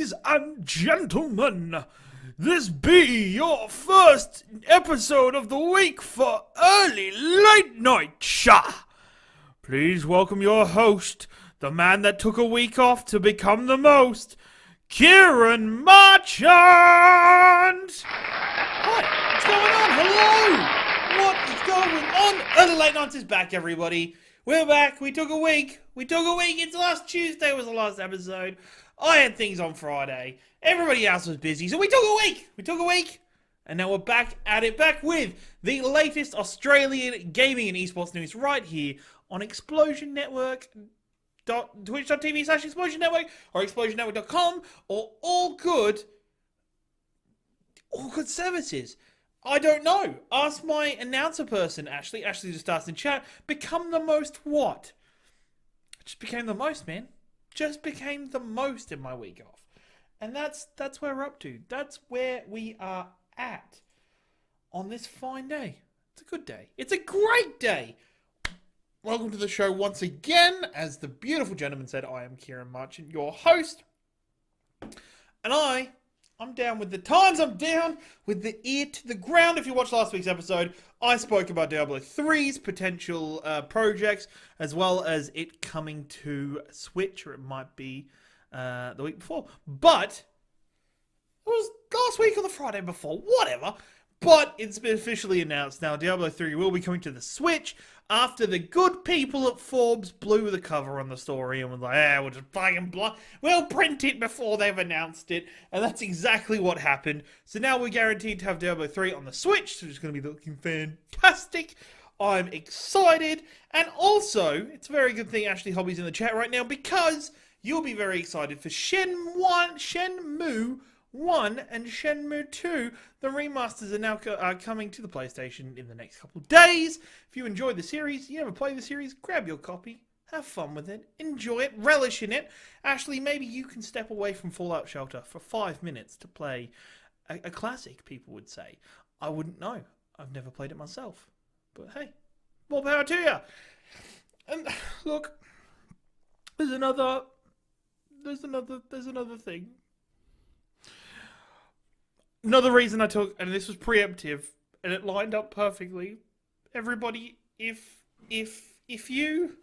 Ladies and gentlemen, this be your first episode of the week for Early Late Night Chat. Please welcome your host, the man that took a week off to become the most, Ciaran Marchand! Hi, what's going on? Hello! What is going on? Early Late Nights is back, everybody. We're back. We took a week. It's last Tuesday was the last episode. I had things on Friday. Everybody else was busy, so we took a week. And now we're back at it, back with the latest Australian gaming and eSports news right here on Explosion Network. Twitch.tv/Explosion Network or explosionnetwork.com or all good services. I don't know. Ask my announcer person, Ashley. Ashley just asked in chat. Become the most what? Just became the most, man. Just became the most in my week off. And that's where we're up to. That's where we are at on this fine day. It's a good day. It's a great day. Welcome to the show once again. As the beautiful gentleman said, I am Ciaran Marchand, your host. And I'm down with the times. I'm down with the ear to the ground. If you watched last week's episode, I spoke about Diablo 3's potential projects, as well as it coming to Switch, or it might be the week before. But it was last week or the Friday before, whatever. But it's been officially announced now. Diablo 3 will be coming to the Switch after the good people at Forbes blew the cover on the story and was like, we'll just fucking we'll print it before they've announced it. And that's exactly what happened. So now we're guaranteed to have Diablo 3 on the Switch, which is going to be looking fantastic. I'm excited. And also, it's a very good thing Ashley Hobby's in the chat right now, because you'll be very excited for Shenmue 1 and Shenmue 2. The remasters are now coming to the PlayStation in the next couple of days. If you enjoy the series, you never play the series, grab your copy, have fun with it, enjoy it, relish in it. Ashley, maybe you can step away from Fallout Shelter for 5 minutes to play a classic, people would say. I wouldn't know. I've never played it myself. But hey, more power to you. And look, there's another thing. Another reason I took, and this was preemptive, and it lined up perfectly. Everybody, if you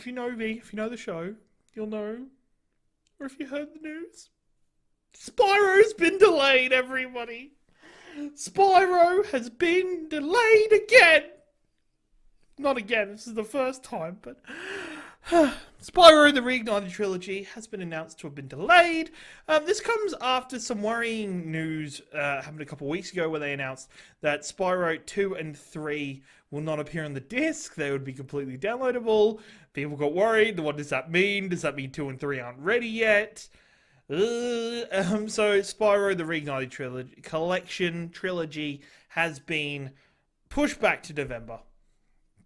know me, if you know the show, you'll know, or if you heard the news, Spyro's been delayed, everybody. Spyro has been delayed again. Not again, this is the first time, but Spyro the Reignited Trilogy has been announced to have been delayed. This comes after some worrying news happened a couple of weeks ago, where they announced that Spyro 2 and 3 will not appear on the disc. They would be completely downloadable. People got worried. What does that mean? Does that mean 2 and 3 aren't ready yet? So Spyro the Reignited Trilogy has been pushed back to November.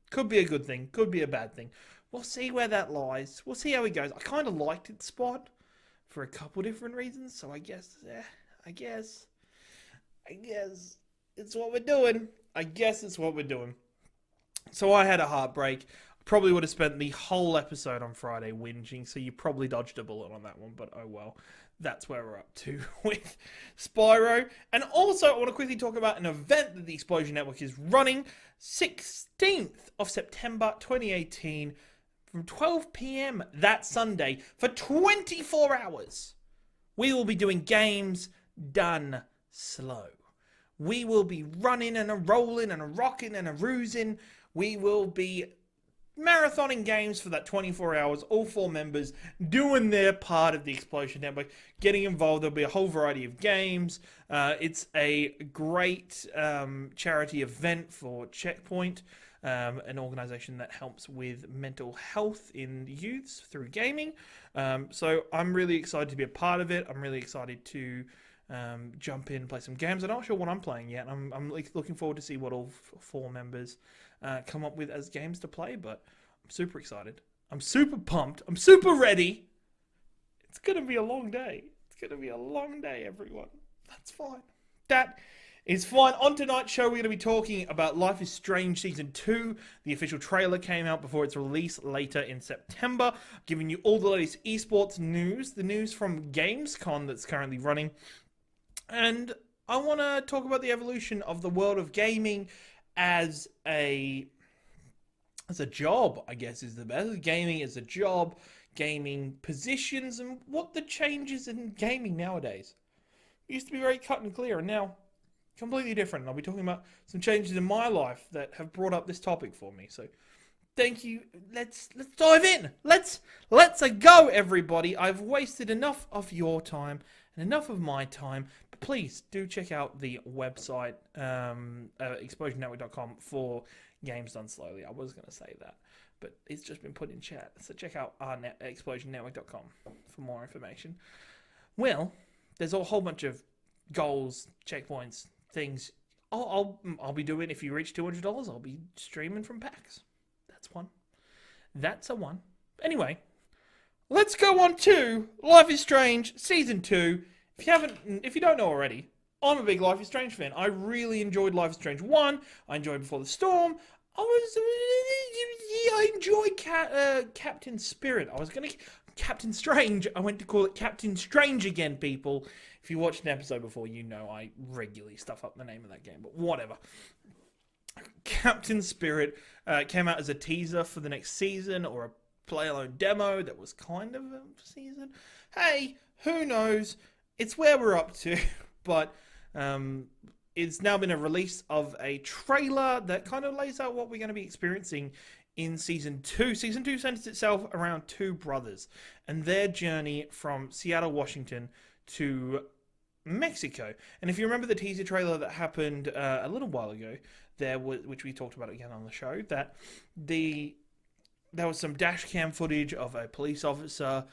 Could be a good thing. Could be a bad thing. We'll see where that lies. We'll see how it goes. I kind of liked its spot for a couple different reasons. So I guess it's what we're doing. So I had a heartbreak. Probably would have spent the whole episode on Friday whinging. So you probably dodged a bullet on that one. But oh well. That's where we're up to with Spyro. And also, I want to quickly talk about an event that the Explosion Network is running. 16th of September 2018 from 12 p.m. that Sunday for 24 hours. We will be doing games done slow. We will be running and a rolling and a rocking and a roosing. We will be marathoning games for that 24 hours, all 4 members doing their part of the Explosion Network, getting involved. There'll be a whole variety of games. It's a great charity event for Checkpoint, an organization that helps with mental health in youths through gaming. So I'm really excited to be a part of it. I'm really excited to jump in and play some games. I'm not sure what I'm playing yet. I'm looking forward to see what all 4 members come up with as games to play, but I'm super excited. I'm super pumped. I'm super ready. It's going to be a long day. Everyone. That's fine. That It's fine. On tonight's show, we're going to be talking about Life is Strange Season 2. The official trailer came out before its release later in September, giving you all the latest eSports news, the news from Gamescon that's currently running. And I want to talk about the evolution of the world of gaming as a job, I guess is the best. Gaming as a job, gaming positions, and what the changes in gaming nowadays. It used to be very cut and clear, and now completely different. And I'll be talking about some changes in my life that have brought up this topic for me. So, thank you. Let's dive in. Let's go, everybody. I've wasted enough of your time and enough of my time. But please do check out the website, explosionnetwork.com, for Games Done Slowly. I was going to say that, but it's just been put in chat. So check out our explosionnetwork.com for more information. Well, there's a whole bunch of goals, checkpoints, things. I'll be doing. If you reach $200, I'll be streaming from PAX. That's one. That's a one. Anyway, let's go on to Life is Strange Season 2. If you don't know already, I'm a big Life is Strange fan. I really enjoyed Life is Strange 1. I enjoyed Before the Storm. I enjoyed Captain Spirit. I was going to Captain Strange. I went to call it Captain Strange again, people. If you watched an episode before, you know I regularly stuff up the name of that game, but whatever. Captain Spirit came out as a teaser for the next season, or a play-alone demo that was kind of a season. Hey, who knows? It's where we're up to, but it's now been a release of a trailer that kind of lays out what we're going to be experiencing in Season 2. Season 2 centers itself around two brothers and their journey from Seattle, Washington to Mexico. And if you remember the teaser trailer that happened a little while ago, which we talked about again on the show, that there was some dash cam footage of a police officer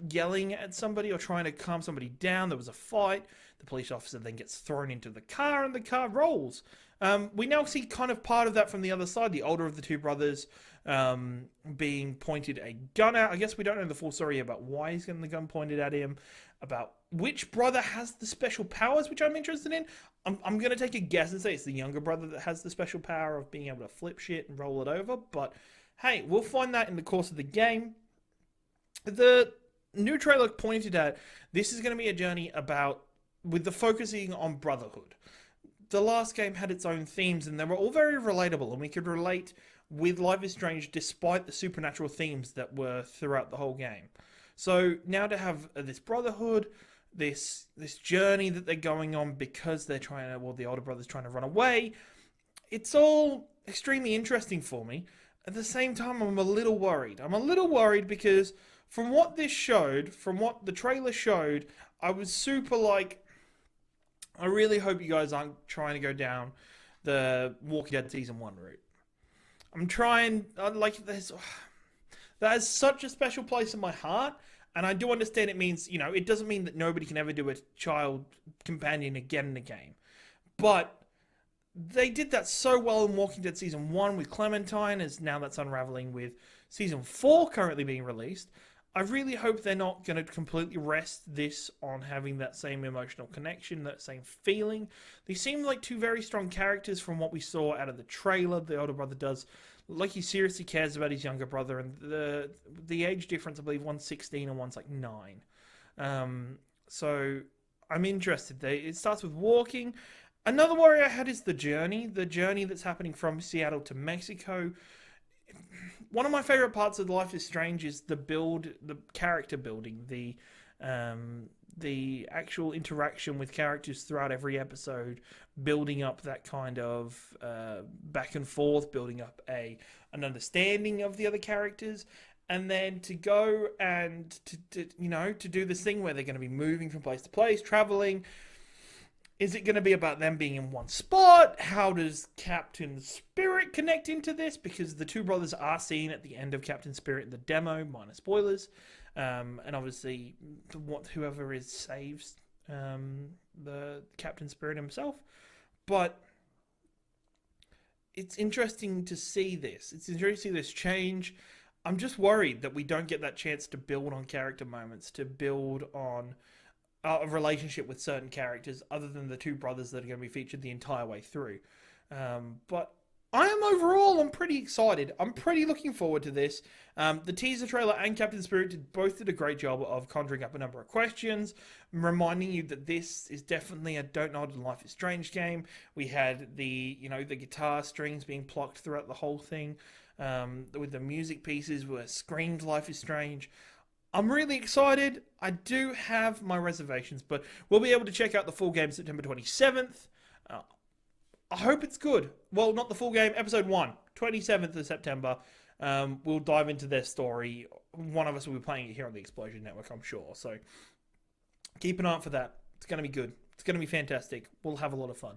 yelling at somebody or trying to calm somebody down. There was a fight. The police officer then gets thrown into the car and the car rolls. We now see kind of part of that from the other side. The older of the two brothers being pointed a gun at. I guess we don't know the full story about why he's getting the gun pointed at him, about which brother has the special powers, which I'm interested in. I'm going to take a guess and say it's the younger brother that has the special power of being able to flip shit and roll it over. But hey, we'll find that in the course of the game. The new trailer pointed at this is going to be a journey with the focusing on brotherhood. The last game had its own themes, and they were all very relatable, and we could relate with Life is Strange despite the supernatural themes that were throughout the whole game. So now to have this brotherhood, this journey that they're going on because the older brother's trying to run away, it's all extremely interesting for me. At the same time, I'm a little worried. I'm a little worried because from what this showed, from what the trailer showed, I was super like, I really hope you guys aren't trying to go down the Walking Dead Season 1 route. I'm trying, that has such a special place in my heart, and I do understand it means, it doesn't mean that nobody can ever do a child companion again in a game. But they did that so well in Walking Dead Season 1 with Clementine, as now that's unraveling with Season 4 currently being released. I really hope they're not going to completely rest this on having that same emotional connection, that same feeling. They seem like two very strong characters from what we saw out of the trailer. The older brother does, like, he seriously cares about his younger brother, and the age difference, I believe, one's 16 and one's like 9. So I'm interested. It starts with walking. Another worry I had is the journey that's happening from Seattle to Mexico. One of my favorite parts of Life is Strange is the character building, the actual interaction with characters throughout every episode, building up that kind of back and forth, building up an understanding of the other characters, and then to go and to do this thing where they're going to be moving from place to place, traveling. Is it going to be about them being in one spot? How does Captain Spirit connect into this? Because the two brothers are seen at the end of Captain Spirit in the demo, minor spoilers. And obviously, whoever is saves the Captain Spirit himself. But it's interesting to see this. It's interesting to see this change. I'm just worried that we don't get that chance to build on character moments, to build on a relationship with certain characters other than the two brothers that are going to be featured the entire way through. But I'm pretty excited. I'm pretty looking forward to this. The teaser trailer and Captain Spirit both did a great job of conjuring up a number of questions, reminding you that this is definitely a Don't Nod and Life is Strange game. We had the guitar strings being plucked throughout the whole thing, with the music pieces were screamed Life is Strange. I'm really excited. I do have my reservations, but we'll be able to check out the full game September 27th. I hope it's good. Well, not the full game, episode 1, 27th of September. We'll dive into their story. One of us will be playing it here on the Explosion Network, I'm sure. So keep an eye out for that. It's going to be good. It's going to be fantastic. We'll have a lot of fun.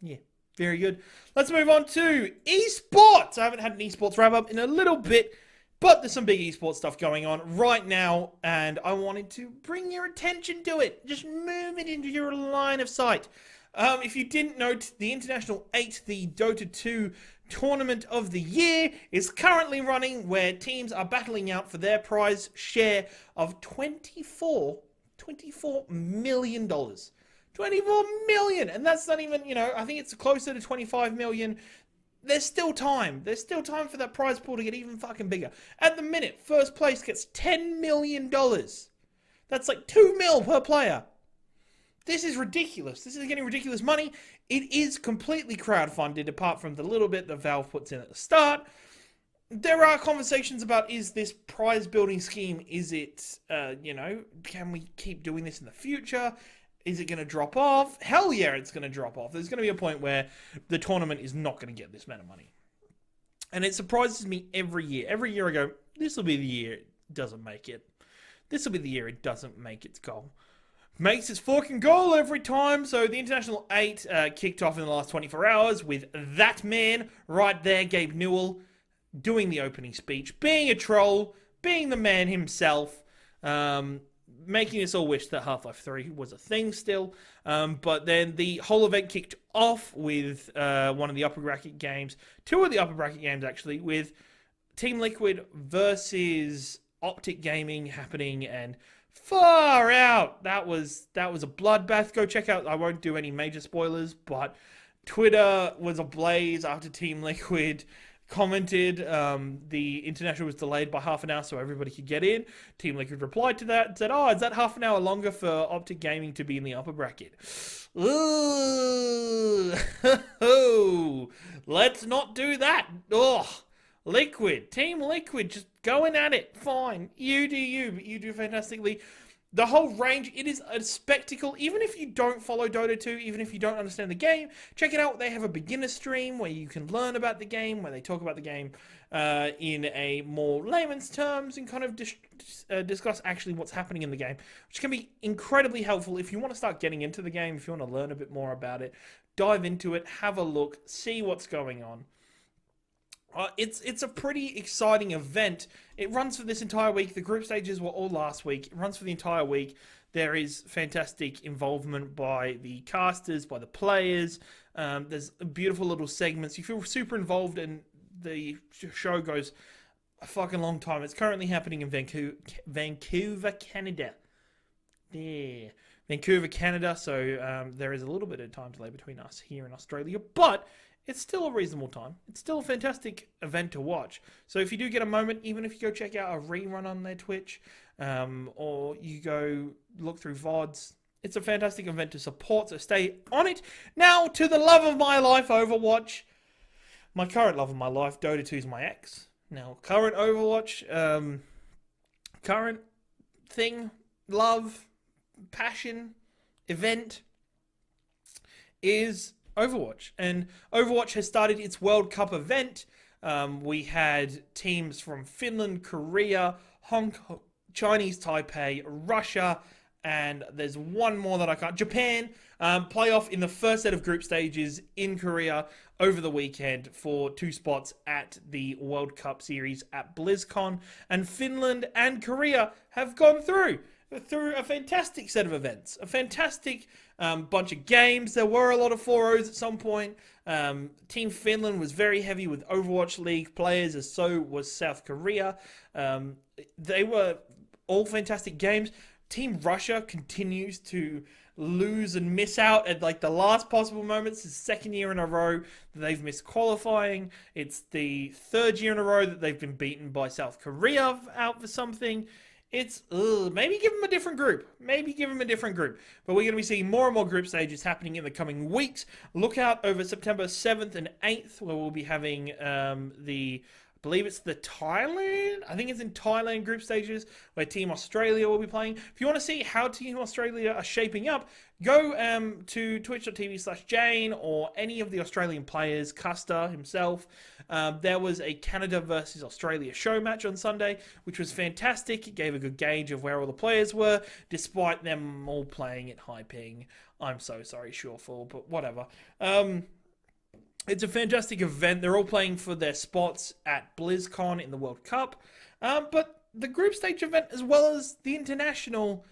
Yeah, very good. Let's move on to eSports. I haven't had an eSports wrap-up in a little bit, but there's some big eSports stuff going on right now, and I wanted to bring your attention to it. Just move it into your line of sight. If you didn't know, the International 8, the Dota 2 Tournament of the Year, is currently running, where teams are battling out for their prize share of $24 million. $24 million! And that's not even, I think it's closer to $25 million. There's still time. There's still time for that prize pool to get even fucking bigger. At the minute, first place gets $10 million. That's like $2 mil per player. This is ridiculous. This is getting ridiculous money. It is completely crowdfunded, apart from the little bit that Valve puts in at the start. There are conversations about, is this prize building scheme, is it, can we keep doing this in the future? Is it going to drop off? Hell yeah, it's going to drop off. There's going to be a point where the tournament is not going to get this amount of money. And it surprises me every year. Every year I go, this will be the year it doesn't make it. This will be the year it doesn't make its goal. Makes its fucking goal every time. So the International 8 kicked off in the last 24 hours with that man right there, Gabe Newell, doing the opening speech, being a troll, being the man himself, making us all wish that Half-Life 3 was a thing still. But then the whole event kicked off with one of the upper bracket games, two of the upper bracket games actually, with Team Liquid versus Optic Gaming happening, and far out. That was a bloodbath. Go check out, I won't do any major spoilers, but Twitter was ablaze after Team Liquid commented the international was delayed by half an hour so everybody could get in. Team Liquid replied to that and said, is that half an hour longer for Optic Gaming to be in the upper bracket? Ooh. Let's not do that. Team Liquid, just going at it. Fine. You do you, but you do fantastically. The whole range, it is a spectacle. Even if you don't follow Dota 2, even if you don't understand the game, check it out. They have a beginner stream where you can learn about the game, where they talk about the game in a more layman's terms and kind of discuss actually what's happening in the game, which can be incredibly helpful if you want to start getting into the game, if you want to learn a bit more about it, dive into it, have a look, see what's going on. It's a pretty exciting event. It runs for this entire week. The group stages were all last week. It runs for the entire week. There is fantastic involvement by the casters, by the players. There's beautiful little segments. You feel super involved, and the show goes a fucking long time. It's currently happening in Vancouver, Canada. There. Vancouver, Canada. So there is a little bit of time delay between us here in Australia, but it's still a reasonable time. It's still a fantastic event to watch. So if you do get a moment, even if you go check out a rerun on their Twitch, or you go look through VODs, it's a fantastic event to support, so stay on it. Now, to the love of my life, Overwatch. My current love of my life, Dota 2 is my ex. Now, current Overwatch, current thing, love, passion, event, is Overwatch. And Overwatch has started its World Cup event. We had teams from Finland, Korea, Hong Kong, Chinese Taipei, Russia, and there's one more that I can't. Japan play off in the first set of group stages in Korea over the weekend for 2 spots at the World Cup series at BlizzCon. And Finland and Korea have gone through a fantastic set of events, a fantastic bunch of games. There were a lot of 4-0s at some point. Team Finland was very heavy with Overwatch League players, as so was South Korea. They were all fantastic games. Team Russia continues to lose and miss out at like the last possible moments. It's the second year in a row that they've missed qualifying. It's the third year in a row that they've been beaten by South Korea out for something. It's maybe give them a different group. Maybe give them a different group. But we're going to be seeing more and more group stages happening in the coming weeks. Look out over September 7th and 8th, where we'll be having I believe it's the Thailand. I think it's in Thailand group stages where Team Australia will be playing. If you want to see how Team Australia are shaping up, go to twitch.tv/Jane or any of the Australian players, Custer himself. There was a Canada versus Australia show match on Sunday, which was fantastic. It gave a good gauge of where all the players were, despite them all playing at high ping. I'm so sorry, Shorefall, but whatever. It's a fantastic event. They're all playing for their spots at BlizzCon in the World Cup. But the group stage event, as well as the international,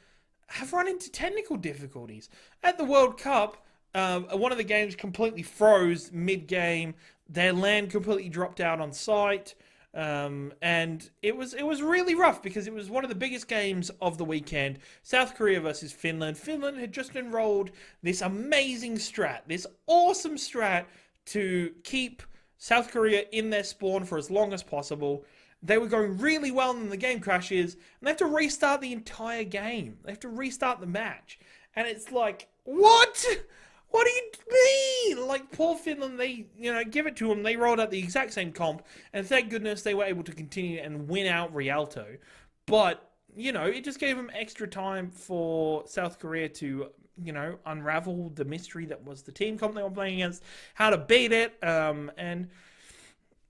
have run into technical difficulties. At the World Cup, one of the games completely froze mid-game. Their LAN completely dropped out on site. And it was really rough because it was one of the biggest games of the weekend. South Korea versus Finland. Finland had just enrolled this amazing strat, this awesome strat to keep South Korea in their spawn for as long as possible. They were going really well and the game crashes, and they have to restart the entire game. They have to restart the match. And it's like, what? What do you mean? Like, poor Finland, they, give it to them. They rolled out the exact same comp, and thank goodness they were able to continue and win out Rialto. But, it just gave them extra time for South Korea to unravel the mystery that was the team comp they were playing against, how to beat it, and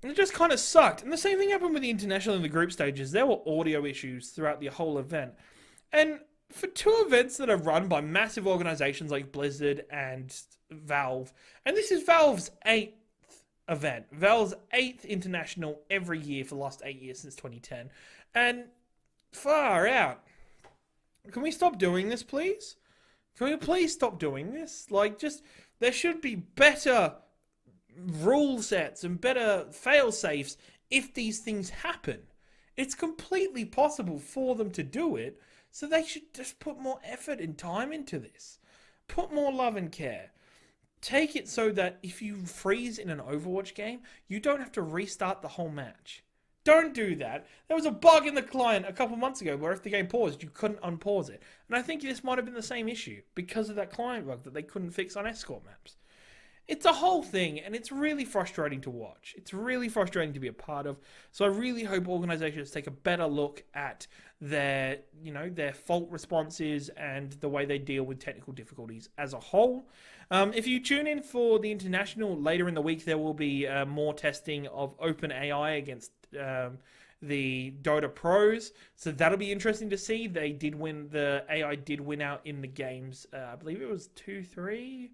it just kind of sucked. And the same thing happened with the international in the group stages. There were audio issues throughout the whole event. And for two events that are run by massive organizations like Blizzard and Valve, and this is Valve's 8th event, Valve's 8th international every year for the last 8 years since 2010, and far out. Can we stop doing this, please? Can we please stop doing this? There should be better rule sets and better fail-safes if these things happen. It's completely possible for them to do it, so they should just put more effort and time into this. Put more love and care. Take it so that if you freeze in an Overwatch game, you don't have to restart the whole match. Don't do that. There was a bug in the client a couple months ago where if the game paused, you couldn't unpause it. And I think this might have been the same issue because of that client bug that they couldn't fix on escort maps. It's a whole thing, and it's really frustrating to watch. It's really frustrating to be a part of. So I really hope organizations take a better look at their fault responses and the way they deal with technical difficulties as a whole. If you tune in for the international later in the week, there will be more testing of OpenAI against the Dota pros, so that'll be interesting to see. The AI did win out in the games. I believe it was 2-3.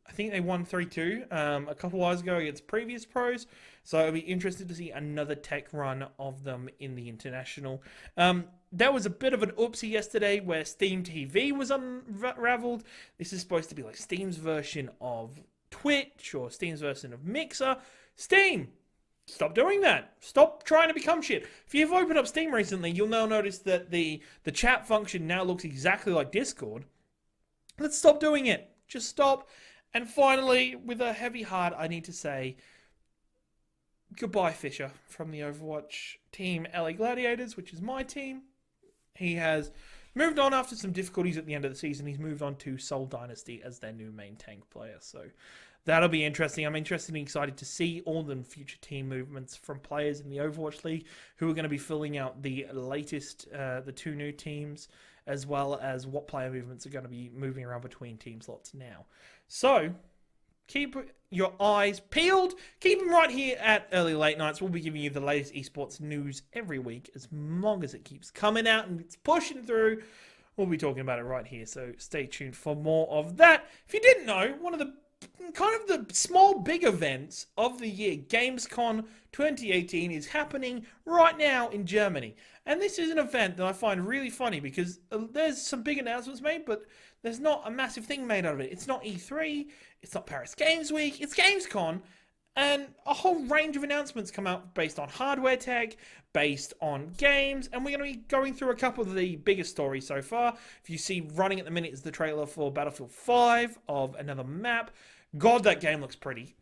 I think they won 3-2 a couple hours ago against previous pros, so I'll be interested to see another tech run of them in the international. There was a bit of an oopsie yesterday where Steam TV was unraveled. This is supposed to be like Steam's version of Twitch or Steam's version of Mixer. Steam! Stop doing that. Stop trying to become shit. If you've opened up Steam recently, you'll now notice that the chat function now looks exactly like Discord. Let's stop doing it. Just stop. And finally, with a heavy heart, I need to say goodbye, Fisher, from the Overwatch team LA Gladiators, which is my team. He has moved on after some difficulties at the end of the season. He's moved on to Soul Dynasty as their new main tank player. So that'll be interesting. I'm interested and excited to see all the future team movements from players in the Overwatch League who are going to be filling out the latest, the two new teams, as well as what player movements are going to be moving around between team slots now. So keep your eyes peeled. Keep them right here at Early Late Nights. We'll be giving you the latest esports news every week as long as it keeps coming out and it's pushing through. We'll be talking about it right here, so stay tuned for more of that. If you didn't know, one of the kind of the small big events of the year, Gamescon 2018, is happening right now in Germany. And this is an event that I find really funny because there's some big announcements made, but there's not a massive thing made out of it. It's not E3, it's not Paris Games Week, it's Gamescon. And a whole range of announcements come out based on hardware tech, based on games, and we're going to be going through a couple of the biggest stories so far. If you see running at the minute is the trailer for Battlefield 5 of another map. God, that game looks pretty.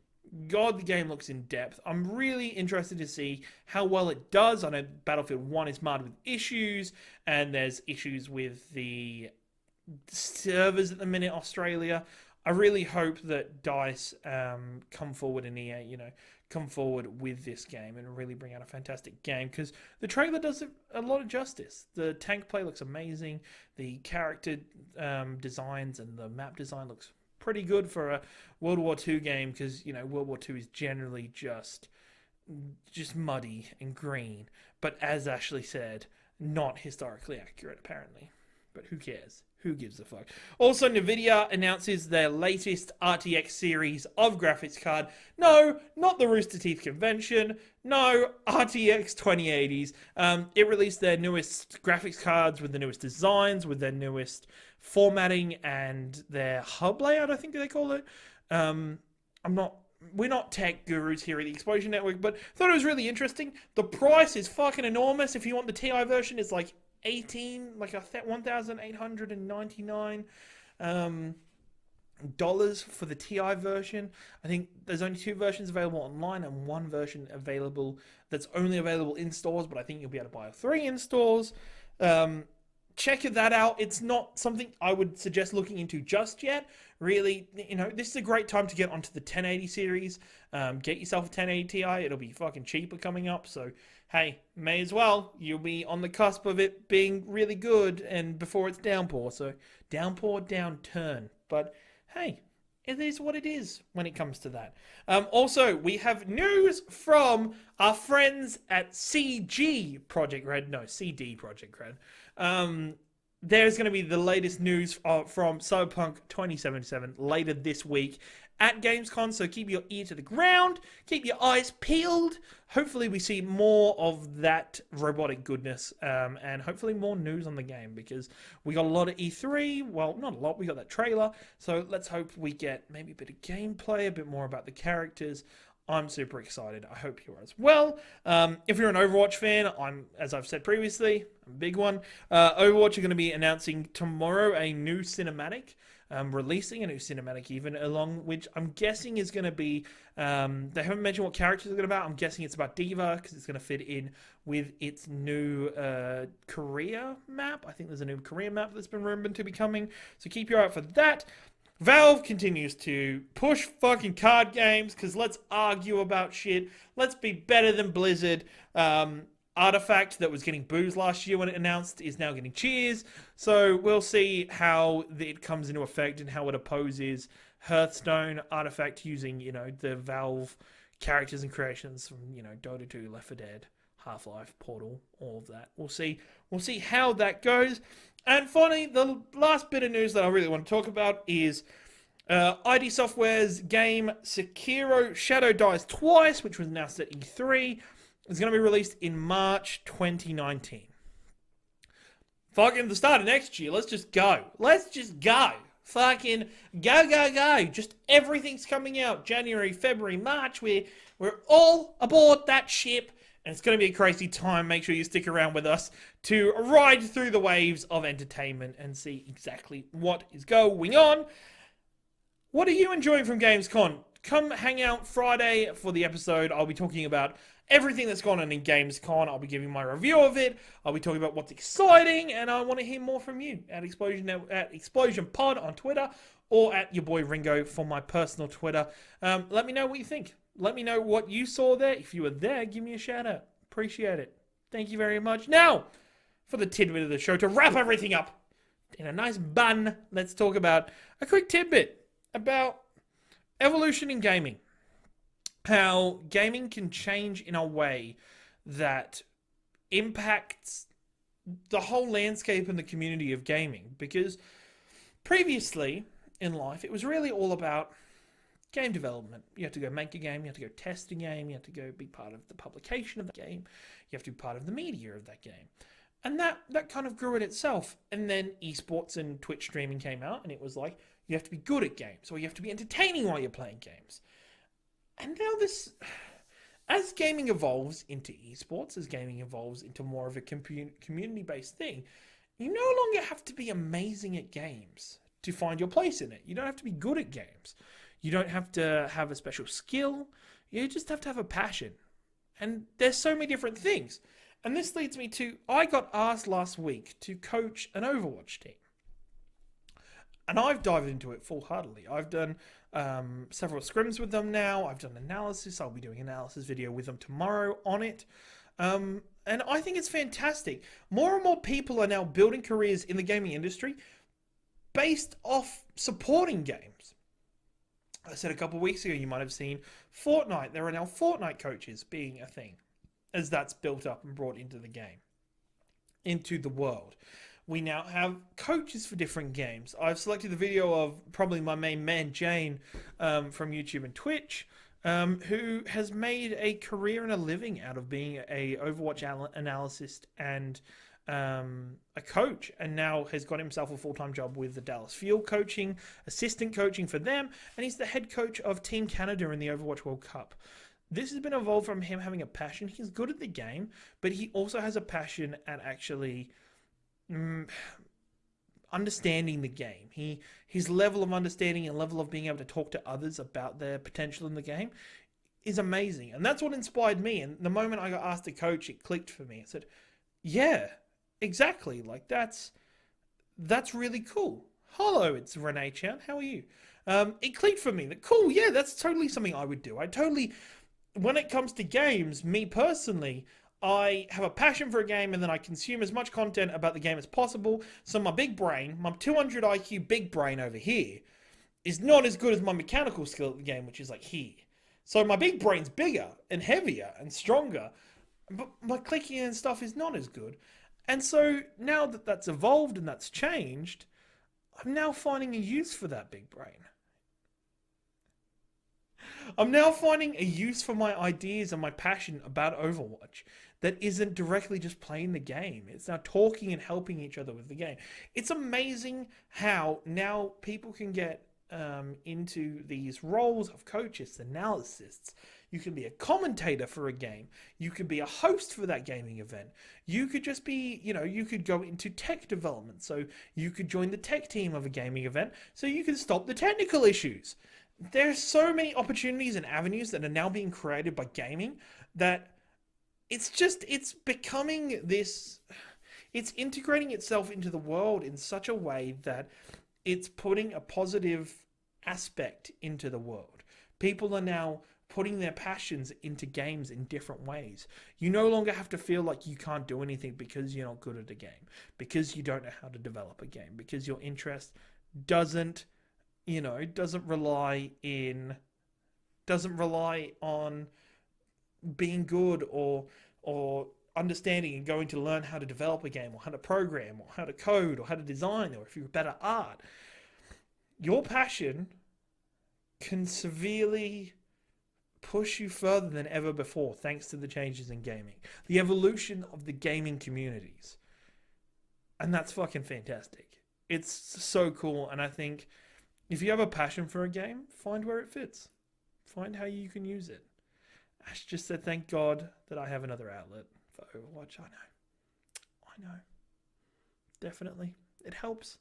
God, the game looks in depth. I'm really interested to see how well it does. I know Battlefield 1 is marred with issues, and there's issues with the servers at the minute, Australia. I really hope that DICE come forward in EA, come forward with this game and really bring out a fantastic game, because the trailer does a lot of justice. The tank play looks amazing. The character designs and the map design looks pretty good for a World War II game, because, World War II is generally just muddy and green. But as Ashley said, not historically accurate, apparently. But who cares? Who gives a fuck? Also, Nvidia announces their latest RTX series of graphics card. No, not the Rooster Teeth convention. No, RTX 2080s. It released their newest graphics cards with the newest designs, with their newest formatting and their hub layout, I think they call it. We're not tech gurus here at the Explosion Network, but thought it was really interesting. The price is fucking enormous. If you want the TI version, it's like 1,899 dollars for the TI version. I think there's only 2 versions available online and 1 version available that's only available in stores, but I think you'll be able to buy 3 in stores. Check that out. It's not something I would suggest looking into just yet. Really, this is a great time to get onto the 1080 series. Get yourself a 1080 Ti. It'll be fucking cheaper coming up. So, hey, may as well. You'll be on the cusp of it being really good and before it's downpour. So, downpour, downturn. But, hey, it is what it is when it comes to that. Also, we have news from our friends at CG Project Red. No, CD Project Red. There's going to be the latest news from Cyberpunk 2077 later this week at Gamescon, so keep your ear to the ground, keep your eyes peeled. Hopefully we see more of that robotic goodness, and hopefully more news on the game, because we got a lot of E3, well, not a lot, we got that trailer, so let's hope we get maybe a bit of gameplay, a bit more about the characters. I'm super excited. I hope you are as well. If you're an Overwatch fan, as I've said previously, I'm a big one. Overwatch are going to be announcing tomorrow a new cinematic, releasing a new cinematic even, along which I'm guessing is going to be, they haven't mentioned what characters are going to be about. I'm guessing it's about D.Va, because it's going to fit in with its new Korea map. I think there's a new Korea map that's been rumored to be coming, so keep your eye out for that. Valve continues to push fucking card games, because let's argue about shit. Let's be better than Blizzard. Artifact, that was getting boos last year when it announced, is now getting cheers. So we'll see how it comes into effect and how it opposes Hearthstone. Artifact using, the Valve characters and creations from, Dota 2, Left 4 Dead, Half-Life, Portal, all of that. We'll see how that goes. And finally, the last bit of news that I really want to talk about is ID Software's game Sekiro Shadow Dies Twice, which was announced at E3. It's going to be released in March 2019. Fucking the start of next year. Let's just go. Fucking go. Just everything's coming out. January, February, March. We're all aboard that ship. And it's going to be a crazy time. Make sure you stick around with us to ride through the waves of entertainment and see exactly what is going on. What are you enjoying from Gamescon? Come hang out Friday for the episode. I'll be talking about everything that's gone on in Gamescon. I'll be giving my review of it. I'll be talking about what's exciting, and I want to hear more from you at Explosion Pod on Twitter, or at your boy Ringo for my personal Twitter. Let me know what you think. Let me know what you saw there. If you were there, give me a shout out. Appreciate it. Thank you very much. Now, for the tidbit of the show, to wrap everything up in a nice bun, let's talk about a quick tidbit about evolution in gaming. How gaming can change in a way that impacts the whole landscape and the community of gaming. Because previously in life, it was really all about game development. You have to go make a game, you have to go test a game, you have to go be part of the publication of the game, you have to be part of the media of that game. And that kind of grew in itself. And then eSports and Twitch streaming came out, and it was like, you have to be good at games, or you have to be entertaining while you're playing games. And now this, as gaming evolves into esports, as gaming evolves into more of a community-based thing, you no longer have to be amazing at games to find your place in it. You don't have to be good at games. You don't have to have a special skill. You just have to have a passion. And there's so many different things. And this leads me to, I got asked last week to coach an Overwatch team. And I've dived into it full-heartedly. I've done several scrims with them now. I've done analysis. I'll be doing an analysis video with them tomorrow on it. And I think it's fantastic. More and more people are now building careers in the gaming industry based off supporting games. I said a couple of weeks ago, you might have seen Fortnite. There are now Fortnite coaches being a thing as that's built up and brought into the game, into the world. We now have coaches for different games. I've selected the video of probably my main man, Jane, from YouTube and Twitch, who has made a career and a living out of being a Overwatch analyst and a coach, and now has got himself a full-time job with the Dallas Fuel coaching, assistant coaching for them, and he's the head coach of Team Canada in the Overwatch World Cup. This has been evolved from him having a passion. He's good at the game, but he also has a passion at actually understanding the game. His level of understanding and level of being able to talk to others about their potential in the game is amazing. And that's what inspired me. And the moment I got asked to coach, it clicked for me. I said, yeah, exactly. Like that's really cool. Hello, it's Renee Chan. How are you? It clicked for me that cool. Yeah, that's totally something I would do. When it comes to games, me personally, I have a passion for a game and then I consume as much content about the game as possible. So my big brain, my 200 IQ big brain over here, is not as good as my mechanical skill at the game, which is like here. So my big brain's bigger and heavier and stronger, but my clicking and stuff is not as good. And so now that that's evolved and that's changed, I'm now finding a use for that big brain. I'm now finding a use for my ideas and my passion about Overwatch that isn't directly just playing the game. It's now talking and helping each other with the game. It's amazing how now people can get into these roles of coaches, analysts. You can be a commentator for a game. You could be a host for that gaming event. You could just be, you could go into tech development. So you could join the tech team of a gaming event so you can stop the technical issues. There's so many opportunities and avenues that are now being created by gaming that it's becoming this, it's integrating itself into the world in such a way that it's putting a positive aspect into the world. People are now putting their passions into games in different ways. You no longer have to feel like you can't do anything because you're not good at a game, because you don't know how to develop a game, because your interest doesn't rely on being good or understanding and going to learn how to develop a game or how to program or how to code or how to design, or if you're better at art. Your passion can severely push you further than ever before thanks to the changes in gaming, the evolution of the gaming communities. And that's fucking fantastic. It's so cool. And I think if you have a passion for a game, find where it fits. Find how you can use it. Ash just said, thank God that I have another outlet for Overwatch. I know. Definitely. It helps.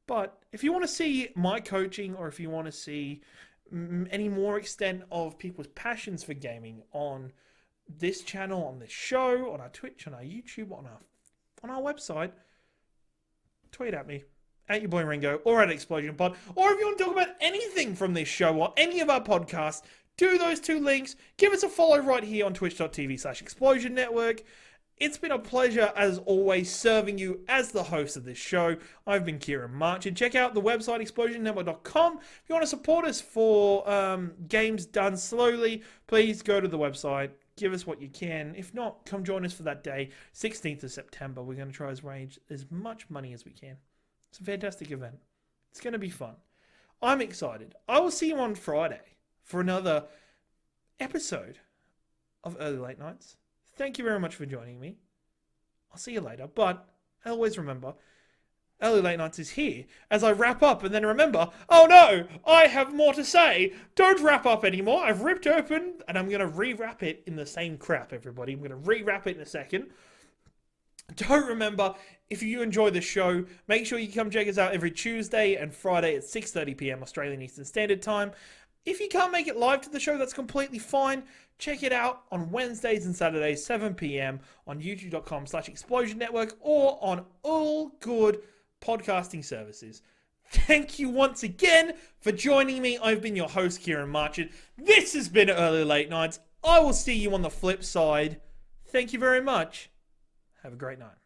But if you want to see my coaching, or if you want to see any more extent of people's passions for gaming on this channel, on this show, on our Twitch, on our YouTube, on our website, tweet at me. At your boy Ringo, or at Explosion Pod, or if you want to talk about anything from this show or any of our podcasts, do those two links. Give us a follow right here on twitch.tv/Explosion Network. It's been a pleasure, as always, serving you as the host of this show. I've been Ciaran March, and check out the website, explosionnetwork.com. If you want to support us for games done slowly, please go to the website. Give us what you can. If not, come join us for that day, 16th of September. We're going to try to raise as much money as we can. It's a fantastic event. It's going to be fun. I'm excited. I will see you on Friday for another episode of Early Late Nights. Thank you very much for joining me. I'll see you later. But always remember, Early Late Nights is here as I wrap up and then remember, oh no, I have more to say. Don't wrap up anymore. I've ripped open and I'm going to rewrap it in the same crap, everybody. I'm going to rewrap it in a second. Don't remember, if you enjoy the show, make sure you come check us out every Tuesday and Friday at 6:30 p.m. Australian Eastern Standard Time. If you can't make it live to the show, that's completely fine. Check it out on Wednesdays and Saturdays, 7 p.m. on youtube.com/Explosion Network or on all good podcasting services. Thank you once again for joining me. I've been your host, Ciaran Marchant. This has been Early Late Nights. I will see you on the flip side. Thank you very much. Have a great night.